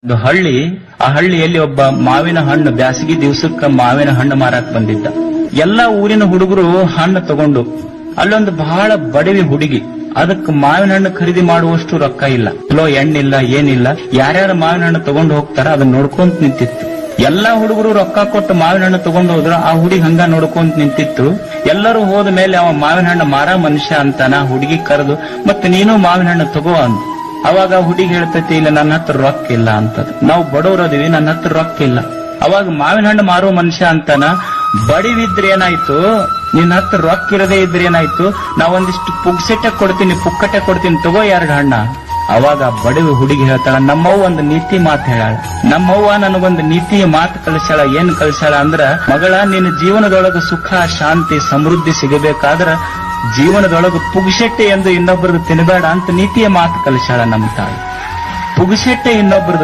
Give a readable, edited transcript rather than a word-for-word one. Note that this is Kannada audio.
ಒಂದು ಹಳ್ಳಿ, ಆ ಹಳ್ಳಿಯಲ್ಲಿ ಒಬ್ಬ ಮಾವಿನ ಹಣ್ಣು ಬ್ಯಾಸಗಿ ದಿವಸಕ್ಕ ಮಾವಿನ ಹಣ್ಣು ಮಾರಾಕ್ ಬಂದಿದ್ದ. ಎಲ್ಲಾ ಊರಿನ ಹುಡುಗರು ಹಣ್ಣು ತಗೊಂಡು, ಅಲ್ಲೊಂದು ಬಹಳ ಬಡವಿ ಹುಡುಗಿ, ಅದಕ್ಕೆ ಮಾವಿನ ಹಣ್ಣು ಖರೀದಿ ಮಾಡುವಷ್ಟು ರೊಕ್ಕ ಇಲ್ಲ, ಚಲೋ ಎಣ್ಣಿಲ್ಲ, ಏನಿಲ್ಲ. ಯಾರ್ಯಾರು ಮಾವಿನ ಹಣ್ಣು ತಗೊಂಡು ಹೋಗ್ತಾರ ಅದನ್ನ ನೋಡ್ಕೊಂತ ನಿಂತಿತ್ತು. ಎಲ್ಲಾ ಹುಡುಗರು ರೊಕ್ಕ ಕೊಟ್ಟು ಮಾವಿನ ಹಣ್ಣು ತಗೊಂಡು ಹೋದ್ರು, ಆ ಹುಡುಗಿ ಹಂಗ ನೋಡ್ಕೊಂತ ನಿಂತಿತ್ತು. ಎಲ್ಲರೂ ಹೋದ ಮೇಲೆ ಅವ ಮಾವಿನ ಹಣ್ಣು ಮಾರ ಮನುಷ್ಯ ಅಂತಾನ ಹುಡುಗಿ ಕರೆದು, ಮತ್ತೆ ನೀನು ಮಾವಿನ ಹಣ್ಣು ತಗೋ ಅಂದ. ಅವಾಗ ಹುಡುಗಿ ಹೇಳ್ತೈತಿ, ಇಲ್ಲ ನನ್ನ ಹತ್ರ ರೊಕ್ಕ ಇಲ್ಲ ಅಂತದ. ನಾವು ಬಡವರದಿವಿ, ನನ್ನ ಹತ್ರ ರೊಕ್ಕ ಇಲ್ಲ. ಅವಾಗ ಮಾವಿನ ಹಣ್ಣು ಮಾರೋ ಮನುಷ್ಯ ಅಂತಾನ, ಬಡಿವಿದ್ರೆ ಏನಾಯ್ತು, ನಿನ್ನ ಹತ್ರ ರೊಕ್ಕ ಇರದೇ ಇದ್ರೆ ಏನಾಯ್ತು, ನಾವೊಂದಿಷ್ಟು ಪುಗ್ಸೆಟ್ಟೆ ಕೊಡ್ತೀನಿ, ಪುಕ್ಕಟೆ ಕೊಡ್ತೀನಿ, ತಗೋ 2 ಹಣ್ಣ. ಅವಾಗ ಬಡವಿ ಹುಡುಗಿ ಹೇಳ್ತಾಳ, ನಮ್ಮವ್ವ ಒಂದು ನೀತಿ ಮಾತು ಹೇಳಾಳ. ನಮ್ಮವ್ವ ನನಗೊಂದು ನೀತಿಯ ಮಾತು ಕಳಿಸ್ಯಾಳ. ಏನ್ ಕಳಿಸ್ಯಾಳ ಅಂದ್ರ, ಮಗಳ, ನಿನ್ನ ಜೀವನದೊಳಗ ಸುಖ, ಶಾಂತಿ, ಸಮೃದ್ಧಿ ಸಿಗಬೇಕಾದ್ರ ಜೀವನದೊಳಗ ಪುಗ್ಸೆಟ್ಟೆ ಎಂದು ಇನ್ನೊಬ್ಬರದು ತಿನ್ನಬೇಡ ಅಂತ ನೀತಿಯ ಮಾತು ಕಲಿಸ್ಯಾಳ ನಮ್ಮ ತಾಯಿ. ಪುಗ್ಸೆಟ್ಟೆ ಇನ್ನೊಬ್ಬರದು